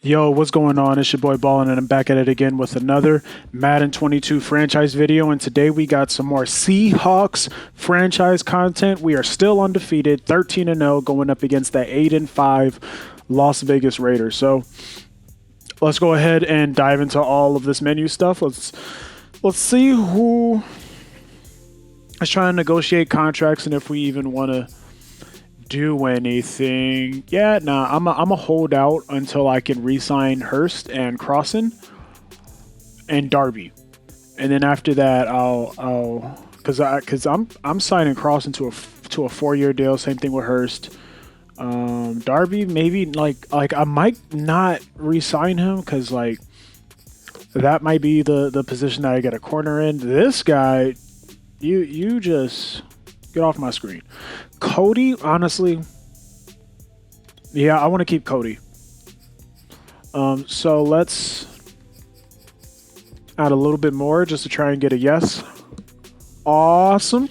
Yo, what's going on? It's your boy Ballin, and I'm back at it again with another Madden 22 franchise video. And today we got some more Seahawks franchise content. We are still undefeated, 13-0, going up against that 8-5 Las Vegas Raiders. So let's go ahead and dive into all of this menu stuff. Let's see who is trying to negotiate contracts and if we even want to do anything. Yeah, nah, I'm a hold out until I can re-sign Hurst and Crossan and Darby, and then after that I'll because I'm signing Crossan to a 4-year deal. Same thing with Hurst. Darby, maybe like I might not re-sign him because like that might be the position that I get a corner in. This guy, you just get off my screen. Cody, honestly, yeah, I want to keep Cody. So let's add a little bit more just to try and get a yes. Awesome.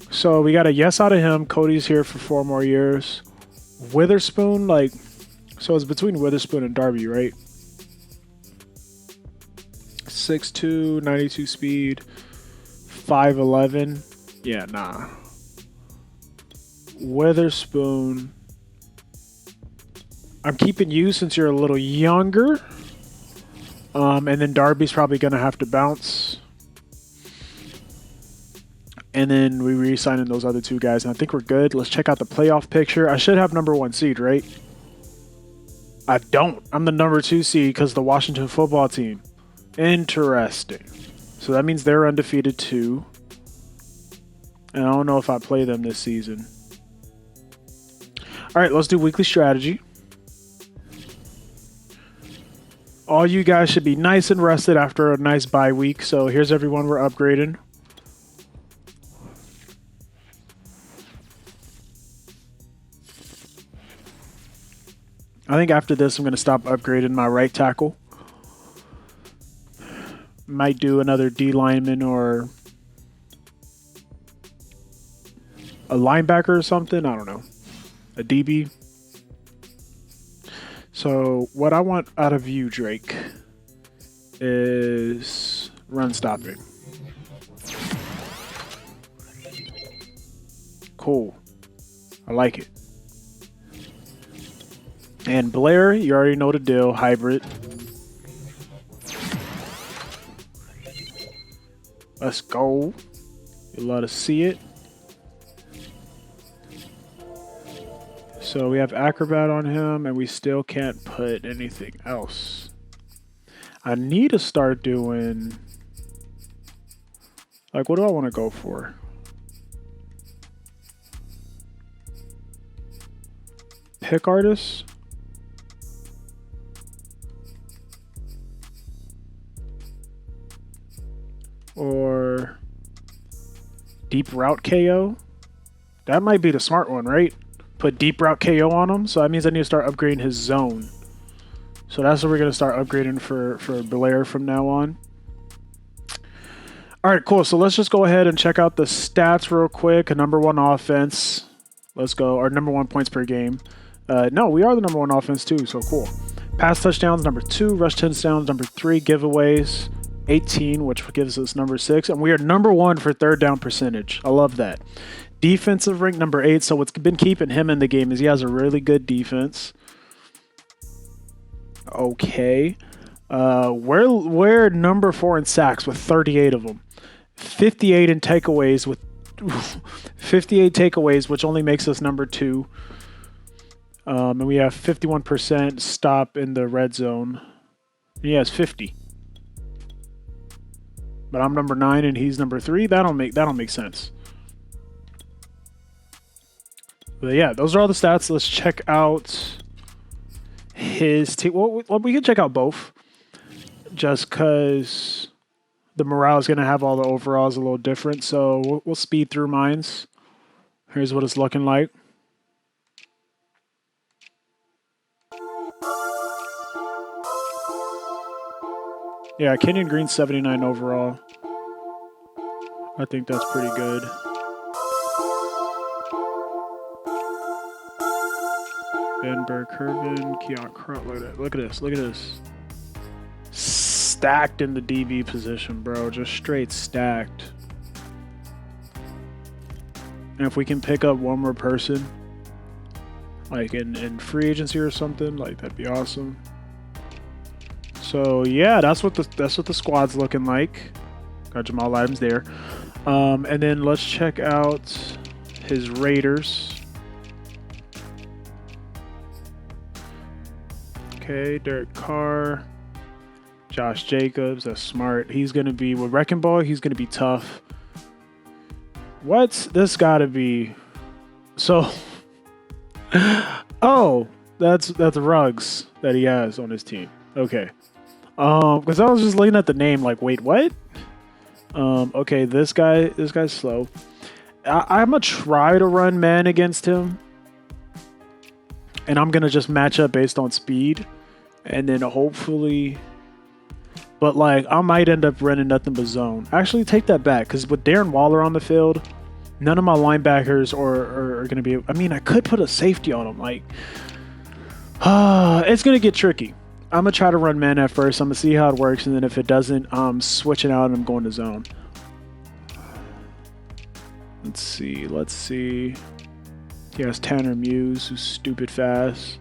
So we got a yes out of him. Cody's here for 4 more years. Witherspoon, like, so it's between Witherspoon and Darby, right? 6'2", 92 speed, 5'11". Yeah, nah. Witherspoon. I'm keeping you since you're a little younger. And then Darby's probably going to have to bounce. And then we re-signing those other 2 guys. And I think we're good. Let's check out the playoff picture. I should have number 1 seed, right? I don't. I'm the number 2 seed because the Washington football team. Interesting. So that means they're undefeated too. And I don't know if I play them this season. All right, let's do weekly strategy. All you guys should be nice and rested after a nice bye week. So here's everyone we're upgrading. I think after this, I'm going to stop upgrading my right tackle. Might do another D lineman or a linebacker or something. I don't know. A DB. So what I want out of you, Drake, is run stopping. Cool. I like it. And Blair, you already know the deal. Hybrid. Let's go. You love to see it. So we have Acrobat on him, and we still can't put anything else. I need to start doing... Like, what do I want to go for? Pick artist? Or deep route KO? That might be the smart one, right? Put deep route KO on him. So that means I need to start upgrading his zone. So that's what we're going to start upgrading for Blair from now on. All right, cool. So let's just go ahead and check out the stats real quick. A number 1 offense. Let's go. Our number 1 points per game. No, we are the number 1 offense too. So cool. Pass touchdowns, number 2. Rush touchdowns, number 3. Giveaways, 18, which gives us number 6. And we are number 1 for third down percentage. I love that. Defensive rank number 8. So what's been keeping him in the game is he has a really good defense. Okay. We're number 4 in sacks with 38 of them. 58 in takeaways with 58 takeaways, which only makes us number 2. And we have 51% stop in the red zone. He has 50. But I'm number 9 and he's number 3. That'll make sense. But yeah, those are all the stats. Let's check out his team. Well, we can check out both. Just because the morale is going to have all the overalls a little different. So we'll speed through mines. Here's what it's looking like. Yeah, Kenyon Green 79 overall. I think that's pretty good. Benberg, Curvin, Keon Crump. Look at this. Stacked in the DB position, bro. Just straight stacked. And if we can pick up one more person, like in free agency or something, like that'd be awesome. So yeah, that's what the squad's looking like. Got Jamal Adams there. And then let's check out his Raiders. Okay, Derek Carr, Josh Jacobs. That's smart. He's gonna be with Wrecking Ball. He's gonna be tough. What's this gotta be? So, oh, that's Ruggs that he has on his team. Okay, because I was just looking at the name, like, wait, what? Okay, this guy's slow. I'm gonna try to run man against him, and I'm gonna just match up based on speed, and then hopefully. But, like, I might end up running nothing but zone. Actually, take that back, because with Darren Waller on the field, none of my linebackers are going to be... I mean, I could put a safety on them. Like, it's going to get tricky. I'm going to try to run man at first. I'm going to see how it works, and then if it doesn't, I'm switching out and I'm going to zone. Let's see. He has Tanner Muse, who's stupid fast.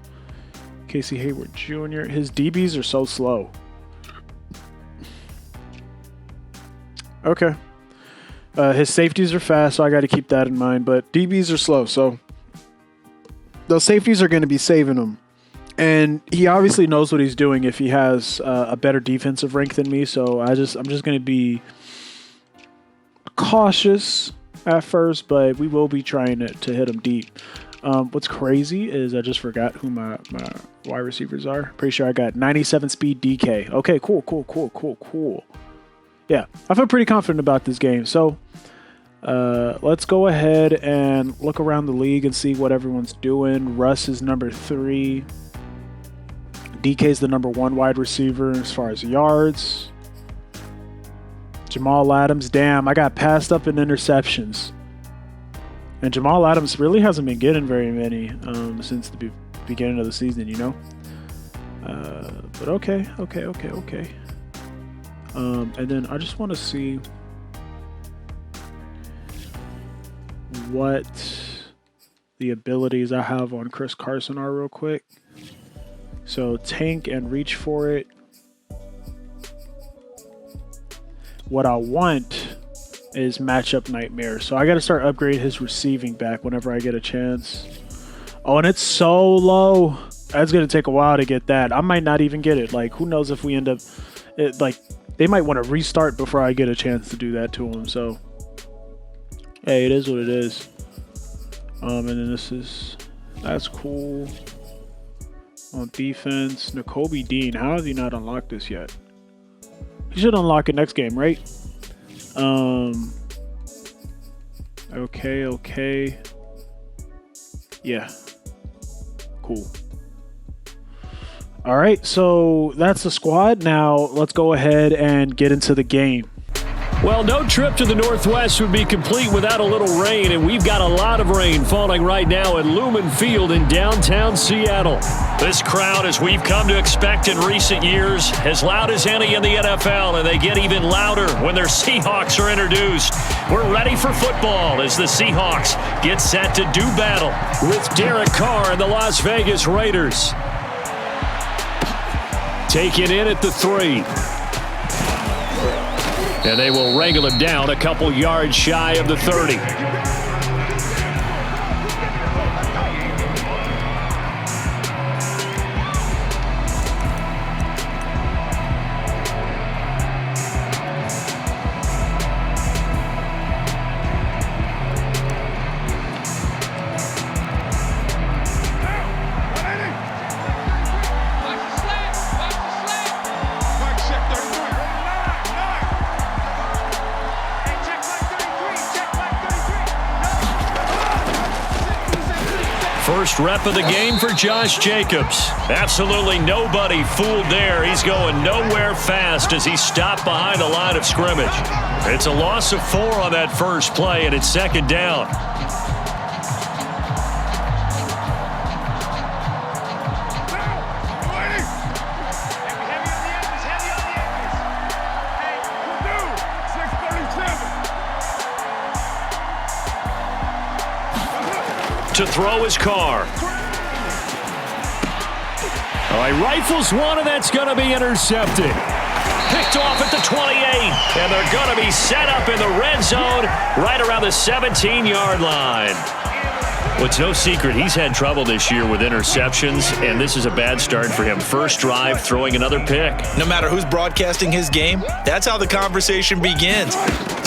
Casey Hayward Jr. His DBs are so slow. Okay. His safeties are fast, so I got to keep that in mind. But DBs are slow, so those safeties are going to be saving him. And he obviously knows what he's doing if he has a better defensive rank than me. So I'm just going to be cautious at first, but we will be trying to hit him deep. What's crazy is I just forgot who my wide receivers are. Pretty sure I got 97 speed DK. Okay, cool. Yeah, I feel pretty confident about this game. So let's go ahead and look around the league and see what everyone's doing. Russ is number 3. DK is the number 1 wide receiver as far as yards. Jamal Adams, damn, I got passed up in interceptions. And Jamal Adams really hasn't been getting very many since the beginning of the season, you know? But okay. And then I just want to see what the abilities I have on Chris Carson are real quick. So tank and reach for it. What I want is matchup nightmare. So I got to start upgrading his receiving back whenever I get a chance. Oh, and it's so low. That's going to take a while to get that. I might not even get it. Like, who knows if we end up... they might want to restart before I get a chance to do that to them. So, hey, it is what it is. And then that's cool. On defense, Nakobe Dean. How has he not unlocked this yet? He should unlock it next game, right? Okay. Yeah. Cool. All right, so that's the squad. Now let's go ahead and get into the game. Well, no trip to the Northwest would be complete without a little rain, and we've got a lot of rain falling right now at Lumen Field in downtown Seattle. This crowd, as we've come to expect in recent years, as loud as any in the NFL, and they get even louder when their Seahawks are introduced. We're ready for football as the Seahawks get set to do battle with Derek Carr and the Las Vegas Raiders. Taken in at the 3. And they will wrangle him down a couple yards shy of the 30. First rep of the game for Josh Jacobs. Absolutely nobody fooled there. He's going nowhere fast as he stopped behind the line of scrimmage. It's a loss of 4 on that first play, and it's second down. To throw is Carr. All right, rifles one, and that's going to be intercepted. Picked off at the 28, and they're going to be set up in the red zone right around the 17-yard line. Well, it's no secret he's had trouble this year with interceptions, and this is a bad start for him. First drive, throwing another pick. No matter who's broadcasting his game, that's how the conversation begins.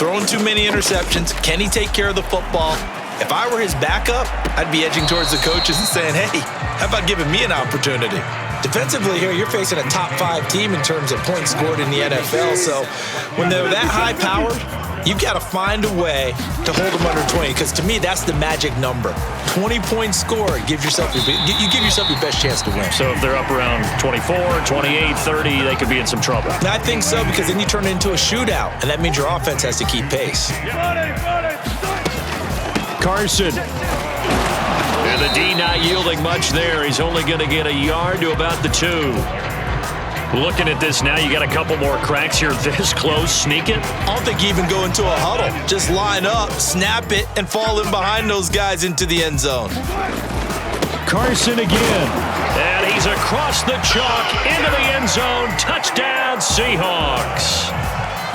Throwing too many interceptions. Can he take care of the football? If I were his backup, I'd be edging towards the coaches and saying, hey, how about giving me an opportunity? Defensively here, you're facing a top 5 team in terms of points scored in the NFL. So when they're that high powered, you've got to find a way to hold them under 20, because to me, that's the magic number. 20 points scored, you give yourself your best chance to win. So if they're up around 24, 28, 30, they could be in some trouble. I think so, because then you turn it into a shootout, and that means your offense has to keep pace. Carson. And the D not yielding much there. He's only going to get a yard to about the 2. Looking at this now, you got a couple more cracks here this close. Sneak it. I don't think you even go into a huddle. Just line up, snap it, and fall in behind those guys into the end zone. Carson again. And he's across the chalk into the end zone. Touchdown, Seahawks.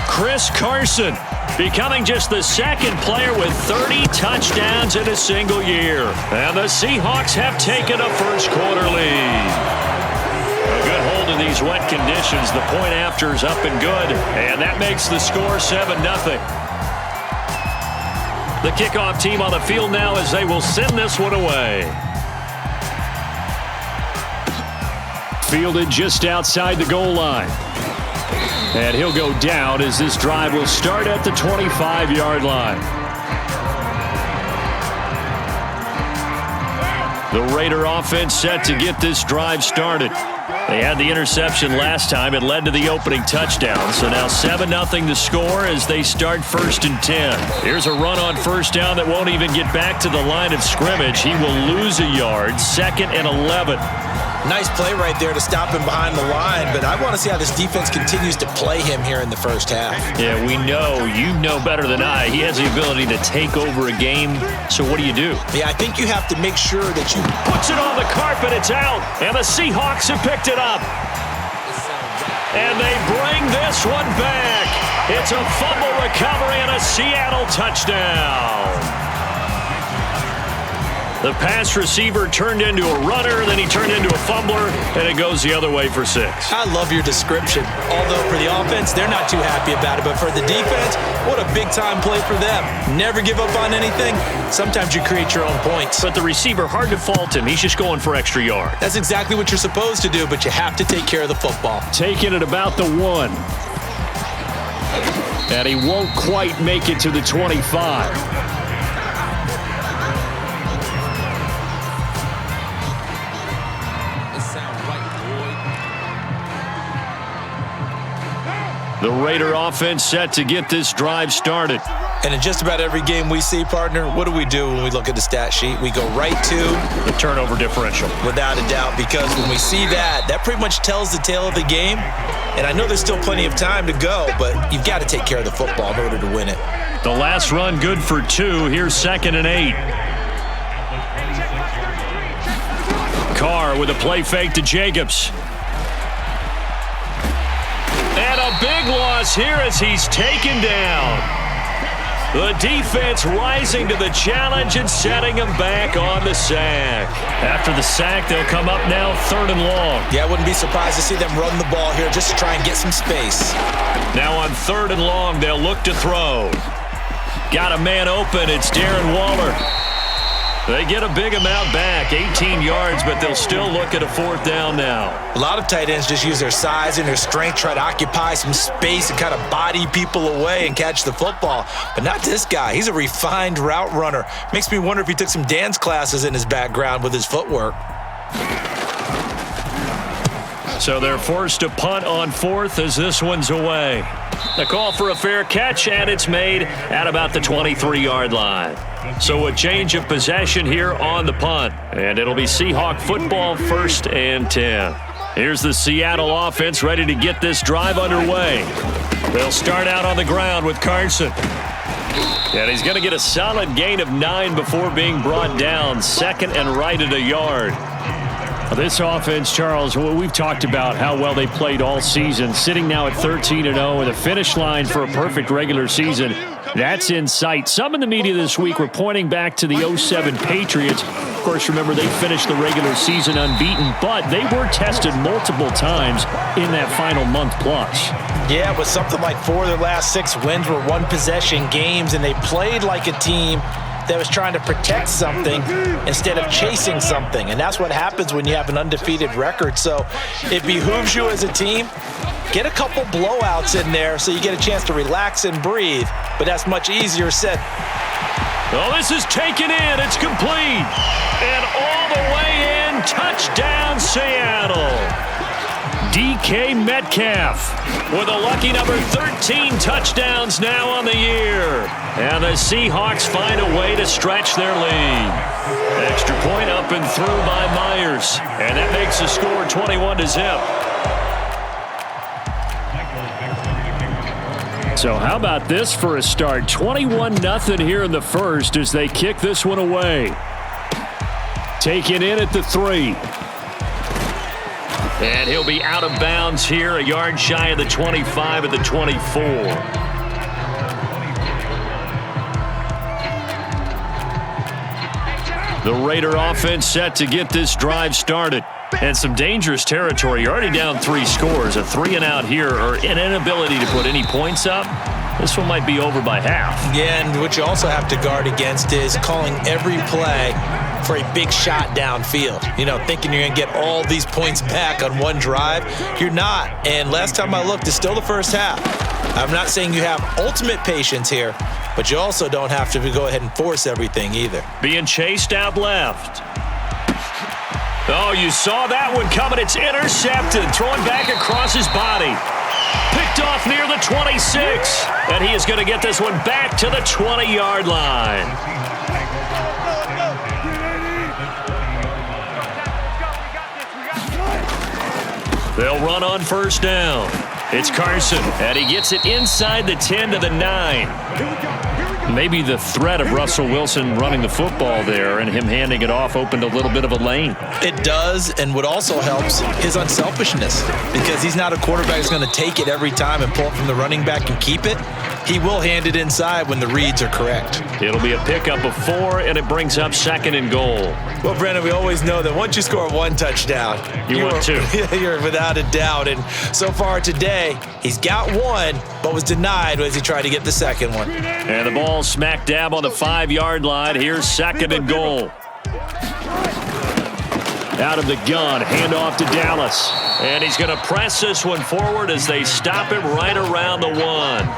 Chris Carson becoming just the second player with 30 touchdowns in a single year. And the Seahawks have taken a first quarter lead. A good hold of these wet conditions. The point after is up and good. And that makes the score 7-0. The kickoff team on the field now as they will send this one away. Fielded just outside the goal line. And he'll go down as this drive will start at the 25-yard line. The Raider offense set to get this drive started. They had the interception last time. It led to the opening touchdown. So now 7-0 the score as they start 1st and 10. Here's a run on first down that won't even get back to the line of scrimmage. He will lose a yard. 2nd and 11. Nice play right there to stop him behind the line, but I want to see how this defense continues to play him here in the first half. Yeah, we know. You know better than I. He has the ability to take over a game. So what do? Yeah, I think you have to make sure that you... Puts it on the carpet. It's out. And the Seahawks have picked it up. And they bring this one back. It's a fumble recovery and a Seattle touchdown. The pass receiver turned into a runner, then he turned into a fumbler, and it goes the other way for 6. I love your description. Although for the offense, they're not too happy about it. But for the defense, what a big-time play for them. Never give up on anything. Sometimes you create your own points. But the receiver, hard to fault him. He's just going for extra yard. That's exactly what you're supposed to do, but you have to take care of the football. Taking it about the 1. And he won't quite make it to the 25. The Raider offense set to get this drive started. And in just about every game we see, partner, what do we do when we look at the stat sheet? We go right to the turnover differential. Without a doubt, because when we see that, that pretty much tells the tale of the game. And I know there's still plenty of time to go, but you've got to take care of the football in order to win it. The last run good for 2. Here's 2nd and 8. Carr with a play fake to Jacobs. And a big loss here as he's taken down. The defense rising to the challenge and setting him back on the sack. After the sack, they'll come up now 3rd and long. Yeah, I wouldn't be surprised to see them run the ball here just to try and get some space. Now on 3rd and long, they'll look to throw. Got a man open. It's Darren Waller. They get a big amount back, 18 yards, but they'll still look at a 4th down now. A lot of tight ends just use their size and their strength, try to occupy some space and kind of body people away and catch the football. But not this guy. He's a refined route runner. Makes me wonder if he took some dance classes in his background with his footwork. So they're forced to punt on 4th as this one's away. The call for a fair catch, and it's made at about the 23-yard line. So a change of possession here on the punt, and it'll be Seahawk football 1st and 10. Here's the Seattle offense ready to get this drive underway. They'll start out on the ground with Carson. And he's going to get a solid gain of 9 before being brought down. Second and right at a yard. This offense, Charles, we've talked about how well they played all season, sitting now at 13-0 with a finish line for a perfect regular season. That's in sight. Some in the media this week were pointing back to the 07 Patriots. Of course, remember, they finished the regular season unbeaten, but they were tested multiple times in that final month plus. Yeah, it was something like 4 of their last 6 wins were one-possession games, and they played like a team that was trying to protect something instead of chasing something. And that's what happens when you have an undefeated record. So it behooves you as a team, get a couple blowouts in there so you get a chance to relax and breathe. But that's much easier said. Oh, this is taken in. It's complete. And all the way in. Touchdown, Seattle. DK Metcalf with a lucky number 13 touchdowns now on the year. And the Seahawks find a way to stretch their lead. Extra point up and through by Myers. And that makes the score 21-0. So how about this for a start? 21-0 here in the first as they kick this one away. Taken in at the 3. And he'll be out of bounds here, a yard shy of the 25 at the 24. The Raider offense set to get this drive started. And some dangerous territory. You're already down 3 scores. A 3-and-out here, or an inability to put any points up. This one might be over by half. Yeah, and what you also have to guard against is calling every play for a big shot downfield. You know, thinking you're going to get all these points back on one drive. You're not. And last time I looked, it's still the first half. I'm not saying you have ultimate patience here, but you also don't have to go ahead and force everything either. Being chased out left. Oh, you saw that one coming. It's intercepted. Throwing back across his body. Picked off near the 26. And he is going to get this one back to the 20-yard line. They'll run on first down. It's Carson, and he gets it inside the 10 to the 9. Maybe the threat of Russell Wilson running the football there and him handing it off opened a little bit of a lane. It does, and what also helps, his unselfishness, because he's not a quarterback who's going to take it every time and pull it from the running back and keep it. He will hand it inside when the reads are correct. It'll be a pickup of 4, and it brings up 2nd and goal. Well, Brandon, we always know that once you score 1 touchdown, you want 2. You're without a doubt. And so far today, he's got 1, but was denied as he tried to get the 2nd one. And the ball smack dab on the 5-yard line. Here's 2nd and goal. Out of the gun, handoff to Dallas. And he's going to press this one forward as they stop him right around the 1.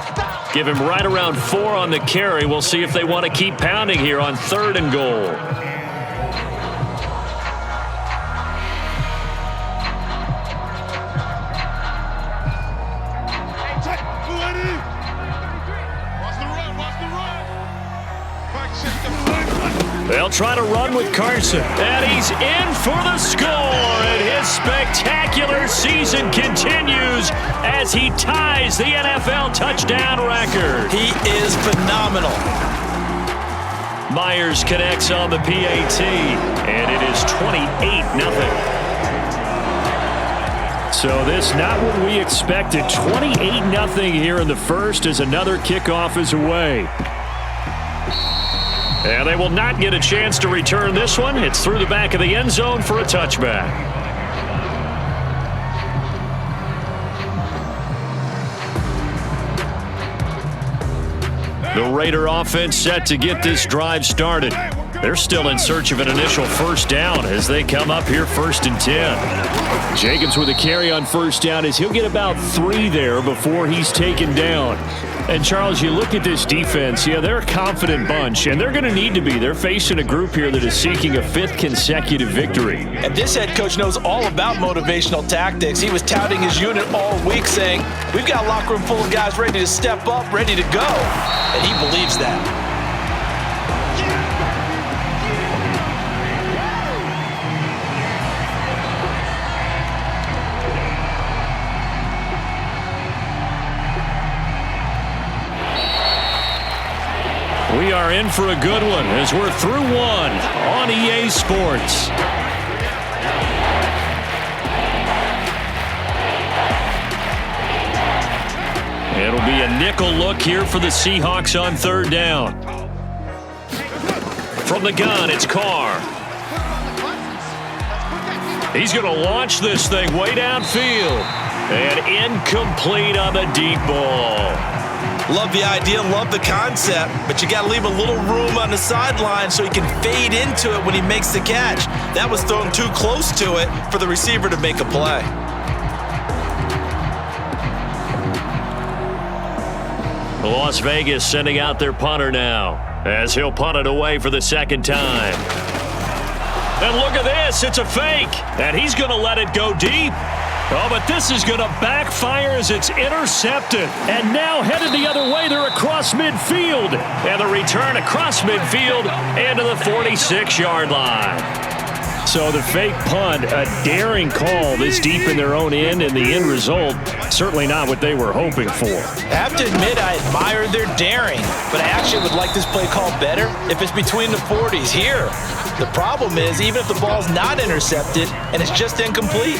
Give him right around 4 on the carry. We'll see if they want to keep pounding here on 3rd and goal. They'll try to run with Carson. And he's in for the score. And his spectacular season continues as he ties the NFL touchdown record. He is phenomenal. Myers connects on the PAT. And it is 28-0. So this not what we expected. 28-0 here in the first as another kickoff is away. And they will not get a chance to return this one. It's through the back of the end zone for a touchback. The Raider offense set to get this drive started. They're still in search of an initial first down as they come up here 1st and 10. Jacobs with a carry on first down as he'll get about 3 there before he's taken down. And, Charles, you look at this defense, yeah, they're a confident bunch, and they're going to need to be. They're facing a group here that is seeking a 5th consecutive victory. And this head coach knows all about motivational tactics. He was touting his unit all week saying, we've got a locker room full of guys ready to step up, ready to go. And he believes that. are in for a good one as we're through one on EA Sports. It'll be a nickel look here for the Seahawks on third down. From the gun, it's Carr. He's going to launch this thing way downfield. And incomplete on the deep ball. Love the idea, love the concept, but you got to leave a little room on the sideline so he can fade into it when he makes the catch. That was thrown too close to it for the receiver to make a play. Las Vegas sending out their punter now as he'll punt it away for the second time. And look at this, it's a fake, and he's going to let it go deep. Oh, but this is going to backfire as it's intercepted. And now headed the other way, they're across midfield. And the return across midfield into the 46-yard line. So the fake punt, a daring call this deep in their own end, and the end result, certainly not what they were hoping for. I have to admit, I admire their daring, but I actually would like this play called better if it's between the 40s here. The problem is, even if the ball's not intercepted and it's just incomplete,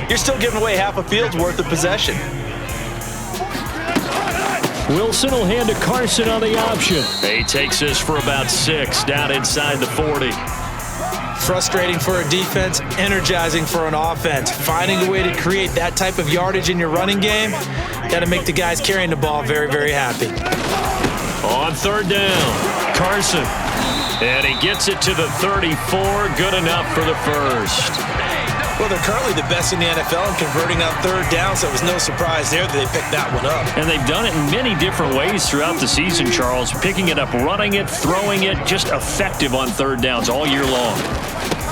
you're still giving away half a field's worth of possession. Wilson will hand to Carson on the option. He takes this for about 6 down inside the 40. Frustrating for a defense, energizing for an offense. Finding a way to create that type of yardage in your running game, got to make the guys carrying the ball very, very happy. On third down, Carson. And he gets it to the 34, good enough for the first. Well, they're currently the best in the NFL in converting on third down, so it was no surprise there that they picked that one up. And they've done it in many different ways throughout the season, Charles. Picking it up, running it, throwing it, just effective on third downs all year long.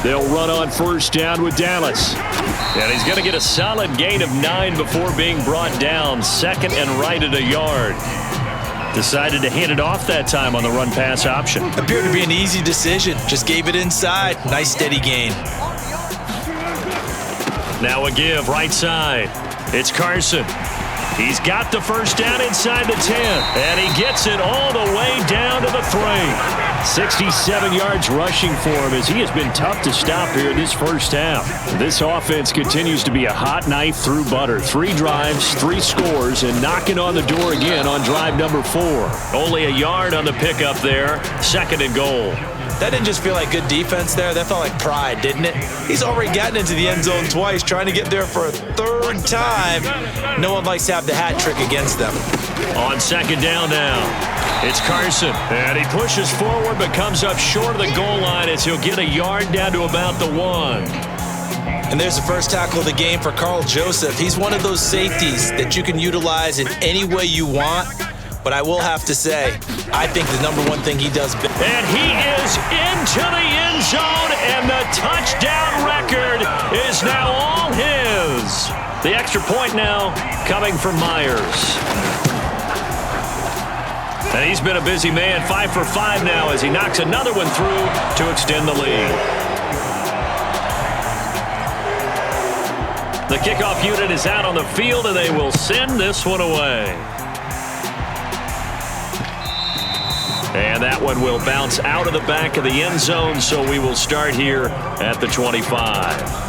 They'll run on first down with Dallas. And he's going to get a solid gain of 9 before being brought down. Second and right at a yard. Decided to hand it off that time on the run-pass option. Appeared to be an easy decision. Just gave it inside. Nice steady gain. Now a give right side. It's Carson. He's got the first down inside the 10. And he gets it all the way down to the 3. 67 yards rushing for him as he has been tough to stop here this first half. This offense continues to be a hot knife through butter. 3 drives, 3 scores, and knocking on the door again on drive number 4. Only a yard on the pickup there. Second and goal. That didn't just feel like good defense there. That felt like pride, didn't it? He's already gotten into the end zone twice, trying to get there for a 3rd time. No one likes to have the hat trick against them. On second down now, it's Carson. And he pushes forward but comes up short of the goal line as he'll get a yard down to about the 1. And there's the first tackle of the game for Carl Joseph. He's one of those safeties that you can utilize in any way you want. But I will have to say, I think the number one thing he does best. And he is into the end zone, and the touchdown record is now all his. The extra point now coming from Myers. And he's been a busy man, 5 for 5 now as he knocks another one through to extend the lead. The kickoff unit is out on the field, and they will send this one away. And that one will bounce out of the back of the end zone, so we will start here at the 25.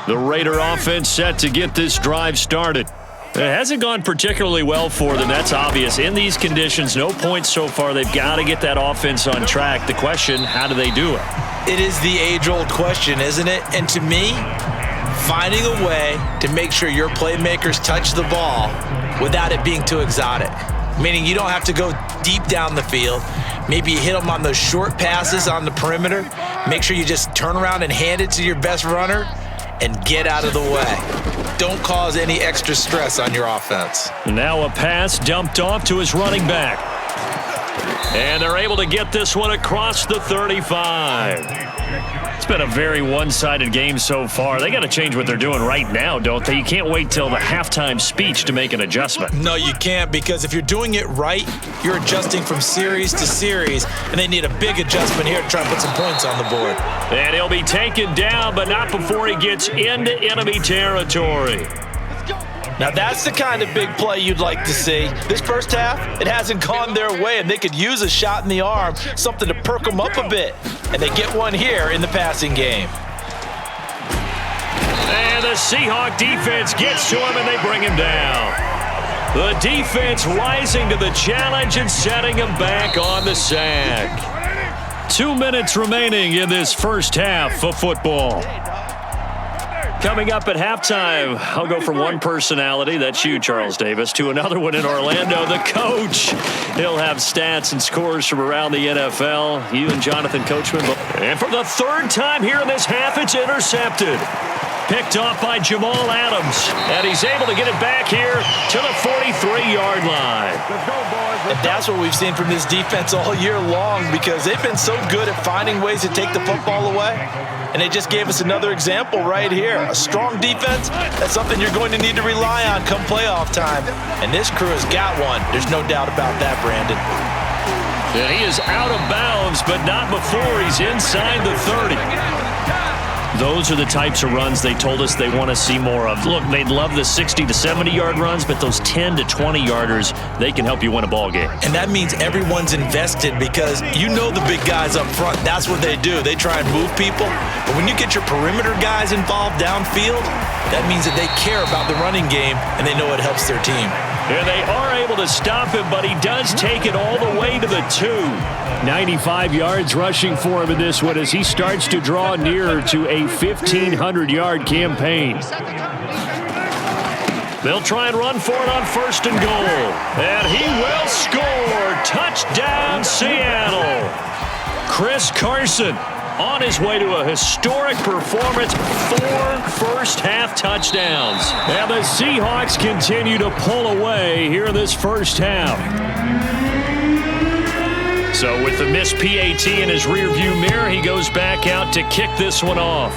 The Raider offense set to get this drive started. It hasn't gone particularly well for them, that's obvious. In these conditions, no points so far. They've got to get that offense on track. The question, how do they do it? It is the age-old question, isn't it? And to me, finding a way to make sure your playmakers touch the ball without it being too exotic. Meaning you don't have to go deep down the field. Maybe you hit them on those short passes on the perimeter. Make sure you just turn around and hand it to your best runner and get out of the way. Don't cause any extra stress on your offense. Now a pass dumped off to his running back. And they're able to get this one across the 35. It's been a very one-sided game so far. They got to change what they're doing right now, don't they? You can't wait till the halftime speech to make an adjustment. No, you can't, because if you're doing it right, you're adjusting from series to series, and they need a big adjustment here to try and put some points on the board. And he'll be taken down, but not before he gets into enemy territory. Now that's the kind of big play you'd like to see. This first half, it hasn't gone their way, and they could use a shot in the arm, something to perk them up a bit. And they get one here in the passing game. And the Seahawks defense gets to him, and they bring him down. The defense rising to the challenge and setting him back on the sack. 2 minutes remaining in this first half of football. Coming up at halftime, I'll go from one personality, that's you, Charles Davis, to another one in Orlando, the coach. He'll have stats and scores from around the NFL. You and Jonathan Coachman. And for the third time here in this half, it's intercepted. Picked off by Jamal Adams. And he's able to get it back here to the 43-yard line. And that's what we've seen from this defense all year long, because they've been so good at finding ways to take the football away. And they just gave us another example right here. A strong defense, that's something you're going to need to rely on come playoff time. And this crew has got one. There's no doubt about that, Brandon. Yeah, he is out of bounds, but not before he's inside the 30. Those are the types of runs they told us they want to see more of. Look, they'd love the 60 to 70-yard runs, but those 10 to 20-yarders, they can help you win a ball game. And that means everyone's invested, because you know the big guys up front, that's what they do. They try and move people. But when you get your perimeter guys involved downfield, that means that they care about the running game, and they know it helps their team. And they are able to stop him, but he does take it all the way to the 2. 95 yards rushing for him in this one as he starts to draw nearer to a 1,500-yard campaign. They'll try and run for it on 1st and goal. And he will score. Touchdown, Seattle. Chris Carson on his way to a historic performance, 4 first-half touchdowns. And the Seahawks continue to pull away here in this first half. So with the missed PAT in his rearview mirror, he goes back out to kick this one off.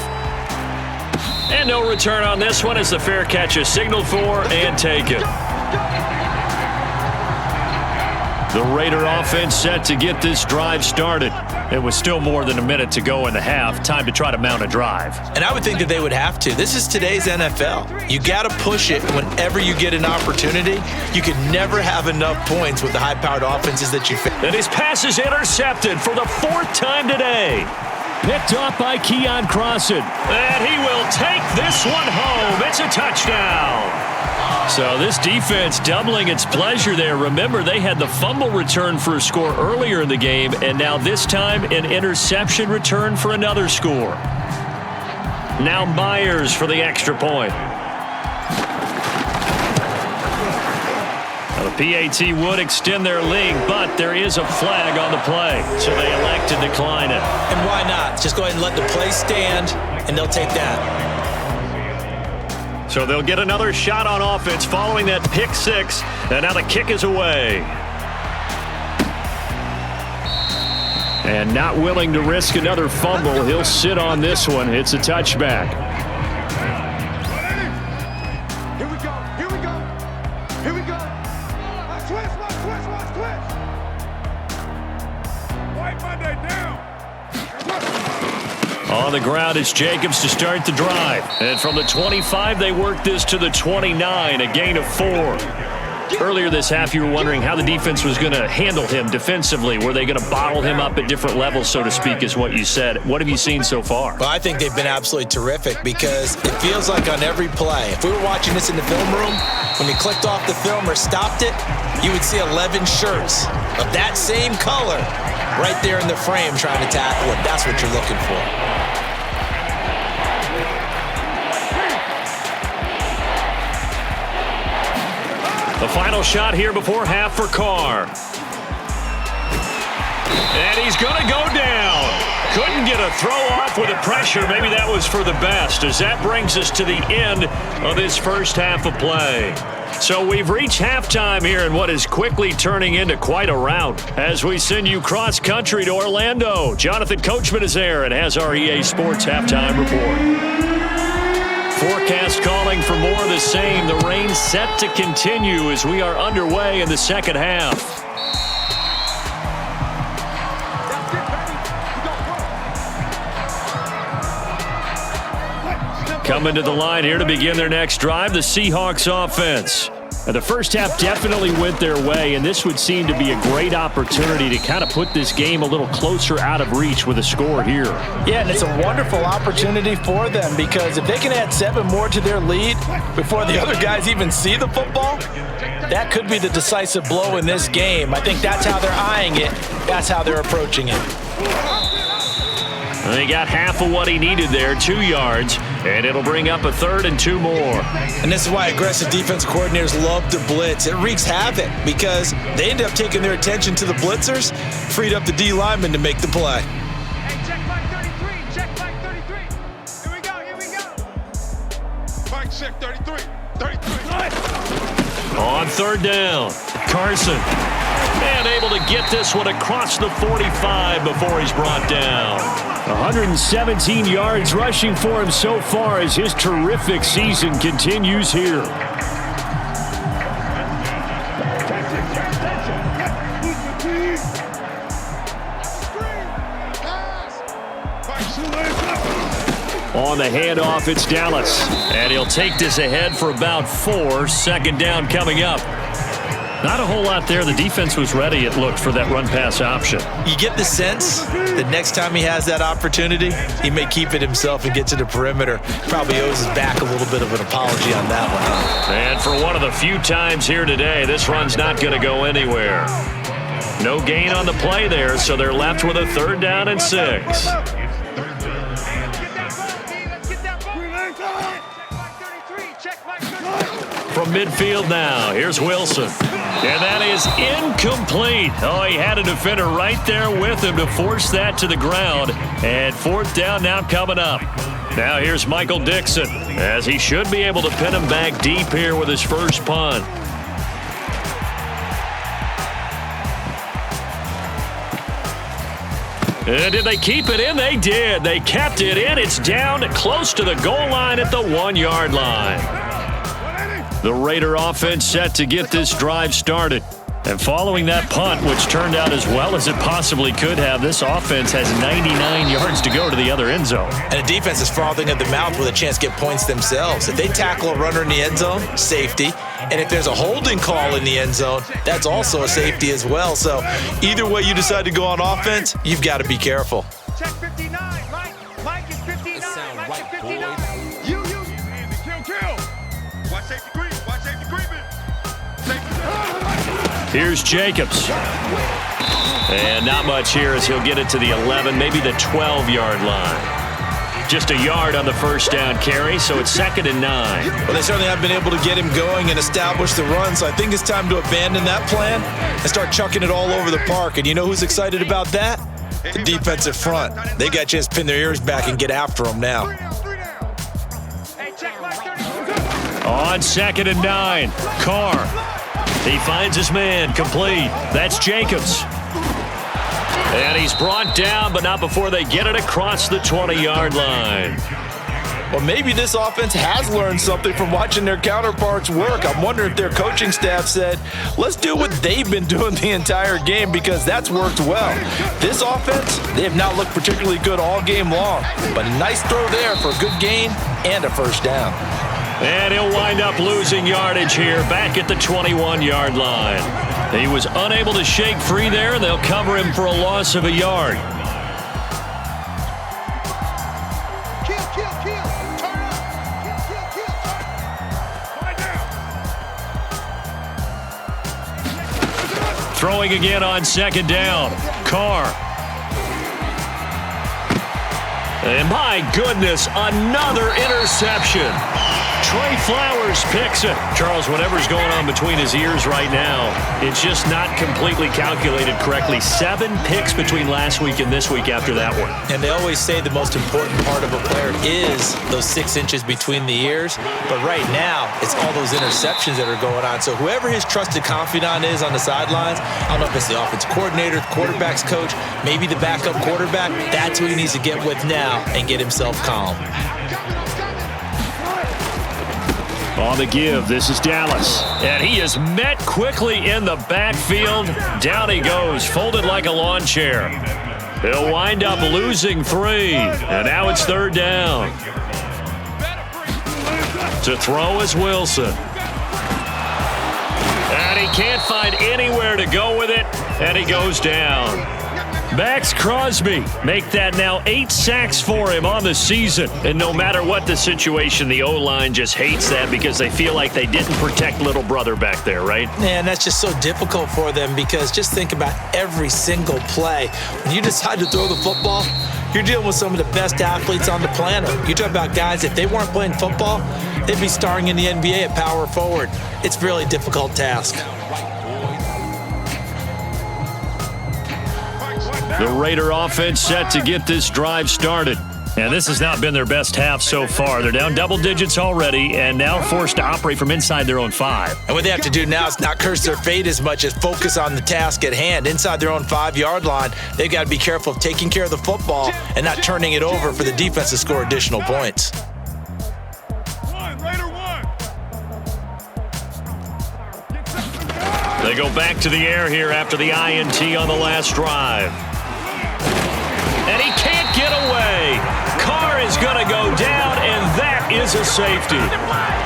And no return on this one as the fair catch is signaled for and taken. The Raider offense set to get this drive started. It was still more than a minute to go in the half. Time to try to mount a drive. And I would think that they would have to. This is today's NFL. You got to push it whenever you get an opportunity. You can never have enough points with the high-powered offenses that you face. And his pass is intercepted for the 4th time today. Picked off by Keon Crossan. And he will take this one home. It's a touchdown. So this defense doubling its pleasure there. Remember, they had the fumble return for a score earlier in the game, and now this time an interception return for another score. Now Myers for the extra point. Now the PAT would extend their lead, but there is a flag on the play, so they elect to decline it. And why not? Just go ahead and let the play stand, and they'll take that. So they'll get another shot on offense following that pick 6, and now the kick is away. And not willing to risk another fumble, he'll sit on this one. It's a touchback. Here we go, here we go, here we go. Watch twist. White Monday down. On the ground, it's Jacobs to start the drive. And from the 25, they work this to the 29, a gain of 4. Earlier this half, you were wondering how the defense was going to handle him defensively. Were they going to bottle him up at different levels, so to speak, is what you said. What have you seen so far? Well, I think they've been absolutely terrific, because it feels like on every play, if we were watching this in the film room, when you clicked off the film or stopped it, you would see 11 shirts of that same color right there in the frame trying to tackle it. That's what you're looking for. The final shot here before half for Carr. And he's going to go down. Couldn't get a throw off with the pressure. Maybe that was for the best, as that brings us to the end of this first half of play. So we've reached halftime here in what is quickly turning into quite a rout. As we send you cross-country to Orlando, Jonathan Coachman is there and has our EA Sports halftime report. Forecast calling for more of the same. The rain set to continue as we are underway in the second half. Coming to the line here to begin their next drive, the Seahawks offense. And the first half definitely went their way, and this would seem to be a great opportunity to kind of put this game a little closer out of reach with a score here. Yeah, and it's a wonderful opportunity for them because if they can add 7 more to their lead before the other guys even see the football, that could be the decisive blow in this game. I think that's how they're eyeing it. That's how they're approaching it. They got half of what he needed there, 2 yards, and it'll bring up a 3rd and 2 more. And this is why aggressive defense coordinators love to blitz. It wreaks havoc because they end up taking their attention to the blitzers, freed up the D lineman to make the play. Hey, check Mike 33. Check Mike 33. Here we go. Here we go. Mike check 33. 33. On 3rd down, Carson. And able to get this one across the 45 before he's brought down. 117 yards rushing for him so far as his terrific season continues here. On the handoff, it's Dallas. And he'll take this ahead for about 4. 2nd down coming up. Not a whole lot there. The defense was ready, it looked, for that run-pass option. You get the sense that next time he has that opportunity, he may keep it himself and get to the perimeter. Probably owes his back a little bit of an apology on that one. And for one of the few times here today, this run's not going to go anywhere. No gain on the play there, so they're left with a 3rd down and 6. From midfield now, here's Wilson. And that is incomplete. Oh, he had a defender right there with him to force that to the ground. And 4th down now coming up. Now here's Michael Dixon, as he should be able to pin him back deep here with his first punt. And did they keep it in? They did. They kept it in. It's down close to the goal line at the 1-yard line. The Raider offense set to get this drive started. And following that punt, which turned out as well as it possibly could have, this offense has 99 yards to go to the other end zone. And the defense is frothing at the mouth with a chance to get points themselves. If they tackle a runner in the end zone, safety. And if there's a holding call in the end zone, that's also a safety as well. So either way you decide to go on offense, you've got to be careful. Check 59. Mike is 59. Mike is 59. You. Kill. Watch safety green. Watch safety green. Here's Jacobs. And not much here as he'll get it to the 11, maybe the 12-yard line. Just a yard on the first down carry, so it's 2nd and 9. Well, they certainly have been able to get him going and establish the run, so I think it's time to abandon that plan and start chucking it all over the park. And you know who's excited about that? The defensive front. They got a chance to pin their ears back and get after him now. On 2nd and 9, Carr. He finds his man, complete. That's Jacobs. And he's brought down, but not before they get it across the 20-yard line. Well, maybe this offense has learned something from watching their counterparts work. I'm wondering if their coaching staff said, let's do what they've been doing the entire game because that's worked well. This offense, they have not looked particularly good all game long, but a nice throw there for a good gain and a first down. And he'll wind up losing yardage here back at the 21-yard line. He was unable to shake free there, and they'll cover him for a loss of a yard. Kill. Turn up. Kill. Right now. Throwing again on 2nd down. Carr. And my goodness, another interception. Trey Flowers picks it. Charles, whatever's going on between his ears right now, it's just not completely calculated correctly. 7 picks between last week and this week after that one. And they always say the most important part of a player is those 6 inches between the ears. But right now, it's all those interceptions that are going on. So whoever his trusted confidant is on the sidelines, I don't know if it's the offensive coordinator, the quarterback's coach, maybe the backup quarterback, that's who he needs to get with now and get himself calm. On the give, this is Dallas. And he is met quickly in the backfield. Down he goes, folded like a lawn chair. He'll wind up losing 3. And now it's 3rd down. To throw is Wilson. And he can't find anywhere to go with it. And he goes down. Max Crosby make that now 8 sacks for him on the season. And no matter what the situation, the O-line just hates that because they feel like they didn't protect little brother back there, right? Man, that's just so difficult for them because just think about every single play. When you decide to throw the football, you're dealing with some of the best athletes on the planet. You talk about guys, if they weren't playing football, they'd be starring in the NBA at power forward. It's a really difficult task. The Raider offense set to get this drive started. And this has not been their best half so far. They're down double digits already and now forced to operate from inside their own 5. And what they have to do now is not curse their fate as much as focus on the task at hand. Inside their own 5-yard line, they've got to be careful of taking care of the football and not turning it over for the defense to score additional points. They go back to the air here after the INT on the last drive. And he can't get away. Carr is going to go down, and that is a safety.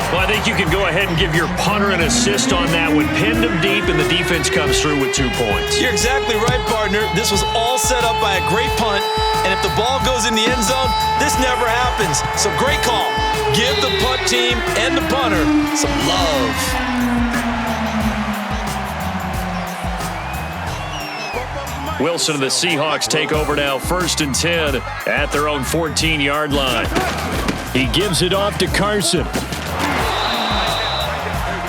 Well, I think you can go ahead and give your punter an assist on that one. Pinned him deep, and the defense comes through with 2 points. You're exactly right, partner. This was all set up by a great punt, and if the ball goes in the end zone, this never happens. So great call. Give the punt team and the punter some love. Wilson and the Seahawks take over now, 1st and 10 at their own 14-yard line. He gives it off to Carson.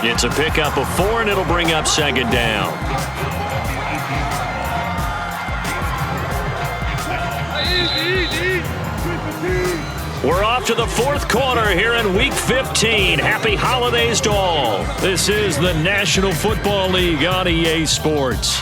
It's a pickup of 4, and it'll bring up 2nd down. We're off to the 4th quarter here in Week 15. Happy holidays to all. This is the National Football League on EA Sports.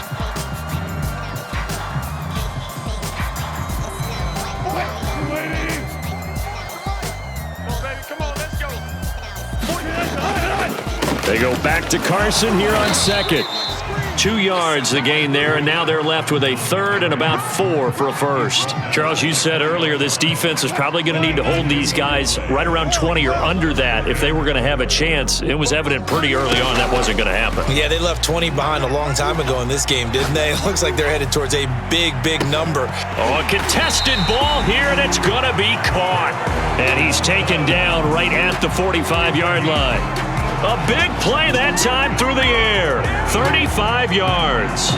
They go back to Carson here on 2nd. 2 yards the gain there, and now they're left with a 3rd and about 4 for a 1st. Charles, you said earlier this defense is probably going to need to hold these guys right around 20 or under that if they were going to have a chance. It was evident pretty early on that wasn't going to happen. Yeah, they left 20 behind a long time ago in this game, didn't they? It looks like they're headed towards a big, big number. Oh, a contested ball here, and it's going to be caught. And he's taken down right at the 45-yard line. A big play that time through the air. 35 yards.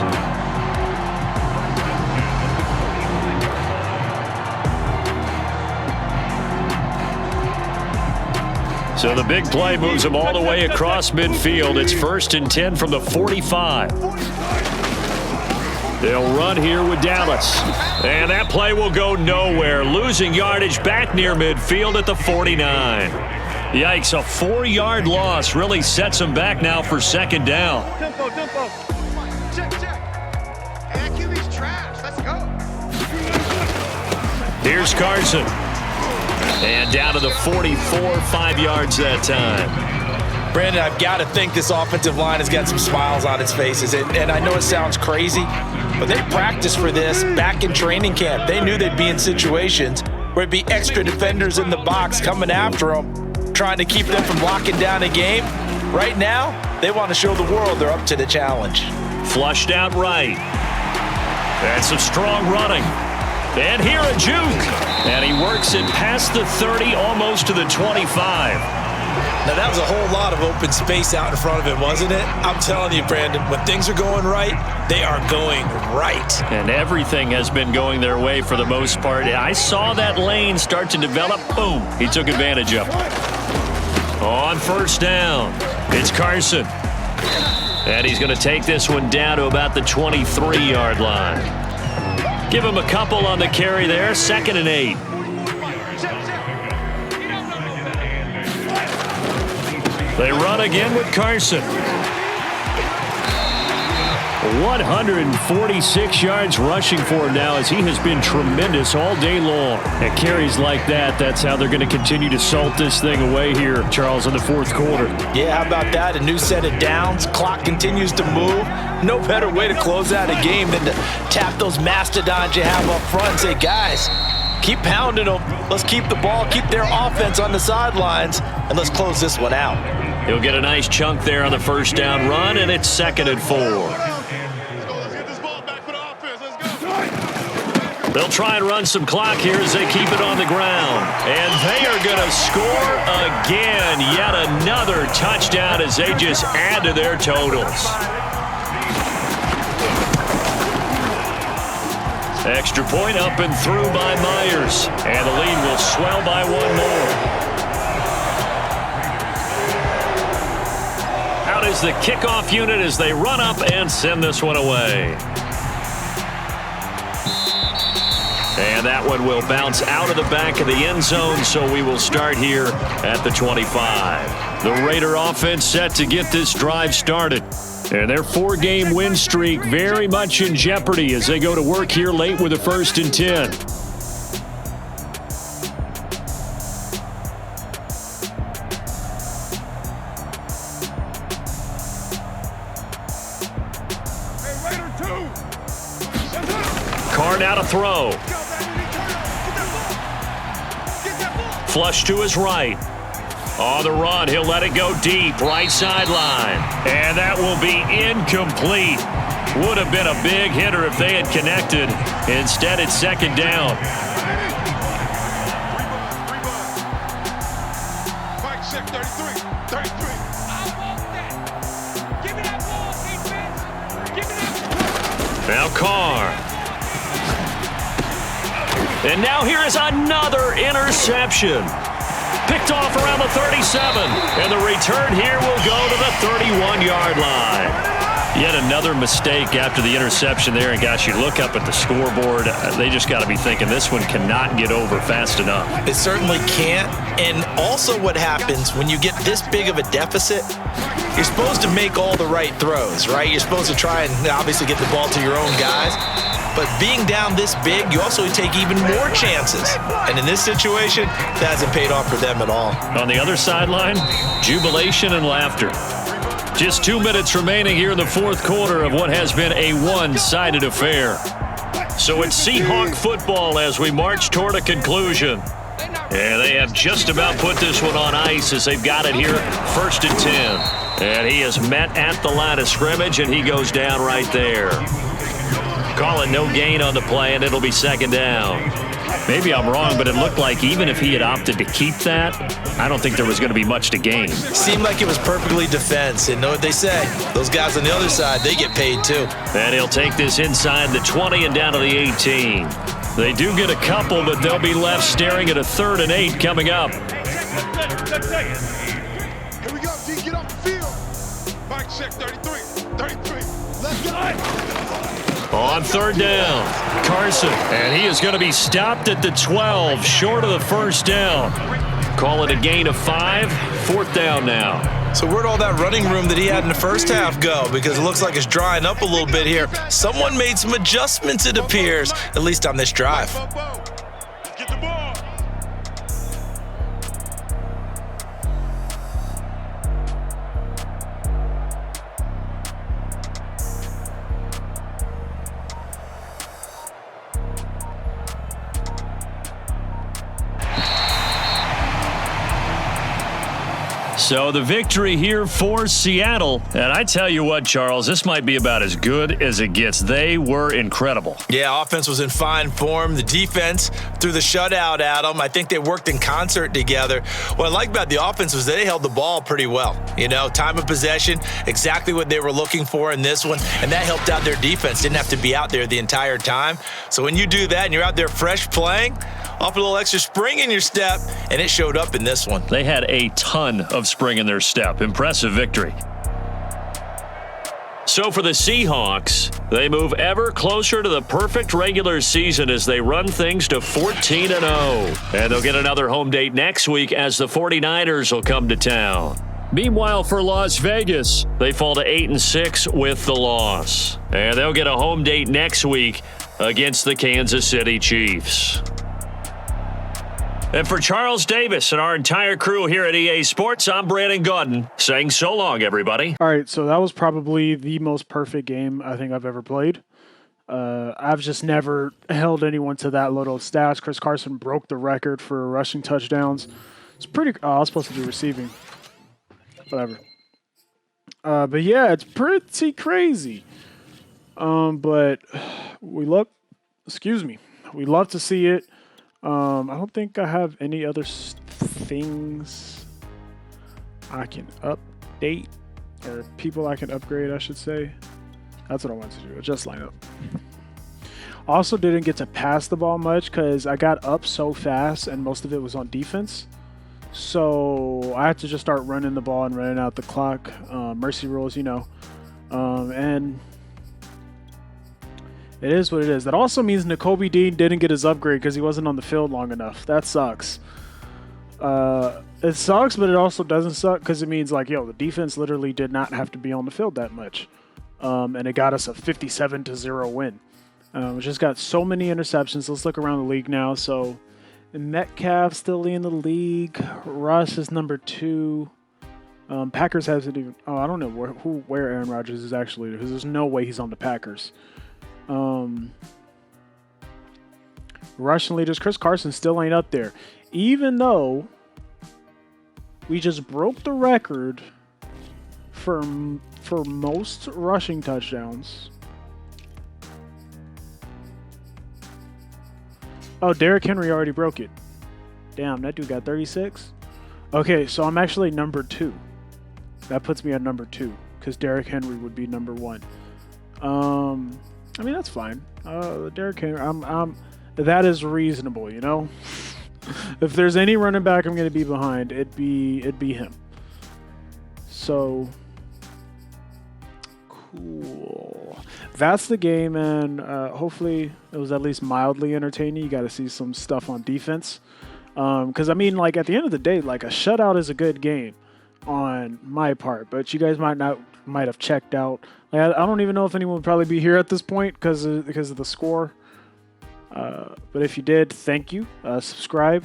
So the big play moves him all the way across midfield. It's 1st and 10 from the 45. They'll run here with Dallas. And that play will go nowhere. Losing yardage back near midfield at the 49. Yikes, a 4-yard loss really sets him back now for 2nd down. Tempo. Check. Hey, QB's trash. Let's go. Here's Carson. And down to the 44, 5 yards that time. Brandon, I've got to think this offensive line has got some smiles on its faces. And I know it sounds crazy, but they practiced for this back in training camp. They knew they'd be in situations where it'd be extra defenders in the box coming after them, trying to keep them from locking down a game. Right now, they want to show the world they're up to the challenge. Flushed out right. And some strong running. And here a juke. And he works it past the 30, almost to the 25. Now, that was a whole lot of open space out in front of him, wasn't it? I'm telling you, Brandon, when things are going right, they are going right. And everything has been going their way for the most part. I saw that lane start to develop. Boom. He took advantage of it. On first down, it's Carson. And he's going to take this one down to about the 23-yard line. Give him a couple on the carry there, 2nd and 8. They run again with Carson. 146 yards rushing for him now as he has been tremendous all day long. And carries like that, that's how they're going to continue to salt this thing away here, Charles, in the 4th quarter. Yeah, how about that? A new set of downs. Clock continues to move. No better way to close out a game than to tap those mastodons you have up front and say, guys, keep pounding them. Let's keep the ball, keep their offense on the sidelines, and let's close this one out. He'll get a nice chunk there on the first down run, and it's 2nd and 4. They'll try and run some clock here as they keep it on the ground. And they are going to score again. Yet another touchdown as they just add to their totals. Extra point up and through by Myers. And the lead will swell by one more. Out is the kickoff unit as they run up and send this one away. And that one will bounce out of the back of the end zone, so we will start here at the 25. The Raider offense set to get this drive started. And their 4-game win streak very much in jeopardy as they go to work here late with a 1st and 10. Carr now to throw. Flush to his right. On the run, he'll let it go deep, right sideline. And that will be incomplete. Would have been a big hitter if they had connected. Instead, it's 2nd down. Mike, check 33. Give me that ball, defense. Give me that. Now Carr. And now here is another interception. Picked off around the 37. And the return here will go to the 31-yard line. Yet another mistake after the interception there. And gosh, you look up at the scoreboard, they just got to be thinking this one cannot get over fast enough. It certainly can't. And also what happens when you get this big of a deficit, you're supposed to make all the right throws, right? You're supposed to try and obviously get the ball to your own guys. But being down this big, you also take even more chances. And in this situation, that hasn't paid off for them at all. On the other sideline, jubilation and laughter. Just 2 minutes remaining here in the 4th quarter of what has been a one-sided affair. So it's Seahawk football as we march toward a conclusion. And they have just about put this one on ice as they've got it here, 1st and 10. And he is met at the line of scrimmage, and he goes down right there. Calling no gain on the play, and it'll be 2nd down. Maybe I'm wrong, but it looked like even if he had opted to keep that, I don't think there was going to be much to gain. Seemed like it was perfectly defense. And know what they say, those guys on the other side, they get paid too. And he'll take this inside the 20 and down to the 18. They do get a couple, but they'll be left staring at a 3rd and 8 coming up. Here we go, D, get off the field. Mike, check 33. Let's go. On 3rd down, Carson, and he is going to be stopped at the 12, short of the 1st down. Call it a gain of 5, 4th down now. So where'd all that running room that he had in the first half go? Because it looks like it's drying up a little bit here. Someone made some adjustments, it appears, at least on this drive. Get the ball. So the victory here for Seattle. And I tell you what, Charles, this might be about as good as it gets. They were incredible. Yeah, offense was in fine form. The defense threw the shutout at them. I think they worked in concert together. What I like about the offense was they held the ball pretty well. You know, time of possession, exactly what they were looking for in this one. And that helped out their defense. Didn't have to be out there the entire time. So when you do that and you're out there fresh playing, off a little extra spring in your step, and it showed up in this one. They had a ton of spring in their step. Impressive victory. So for the Seahawks, they move ever closer to the perfect regular season as they run things to 14-0. And they'll get another home date next week as the 49ers will come to town. Meanwhile, for Las Vegas, they fall to 8-6 with the loss. And they'll get a home date next week against the Kansas City Chiefs. And for Charles Davis and our entire crew here at EA Sports, I'm Brandon Gordon saying so long, everybody. All right, so that was probably the most perfect game I think I've ever played. I've just never held anyone to that little stats. Chris Carson broke the record for rushing touchdowns. It's pretty. I was supposed to do receiving. Whatever. But yeah, it's pretty crazy. But we love to see it. I don't think I have any other things I can update or people I can upgrade, I should say. That's what I want to do. Just line up. Also didn't get to pass the ball much because I got up so fast and most of it was on defense. So I had to just start running the ball and running out the clock. Mercy rules, and it is what it is. That also means Nakobe Dean didn't get his upgrade because he wasn't on the field long enough. That sucks. It sucks, but it also doesn't suck because it means the defense literally did not have to be on the field that much. And it got us a 57-0 win. We just got so many interceptions. Let's look around the league now. So Metcalf still in the league. Russ is number 2. Packers hasn't even. Oh, I don't know where Aaron Rodgers is actually because there's no way he's on the Packers. Rushing leaders, Chris Carson still ain't up there. Even though we just broke the record for most rushing touchdowns. Oh, Derrick Henry already broke it. Damn, that dude got 36. Okay, so I'm actually number 2. That puts me at number 2 because Derrick Henry would be number 1. I mean, that's fine. Derrick Henry, that is reasonable, If there's any running back I'm going to be behind, it'd be him. So, cool. That's the game, and hopefully it was at least mildly entertaining. You got to see some stuff on defense. Because, at the end of the day, a shutout is a good game on my part, but you guys might have checked out. I don't even know if anyone would probably be here at this point because of the score. But if you did, thank you. Subscribe.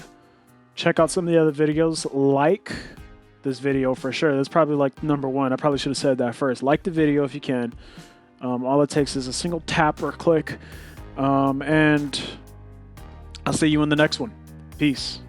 Check out some of the other videos. Like this video for sure. That's probably number 1. I probably should have said that first. Like the video if you can. All it takes is a single tap or click. And I'll see you in the next one. Peace.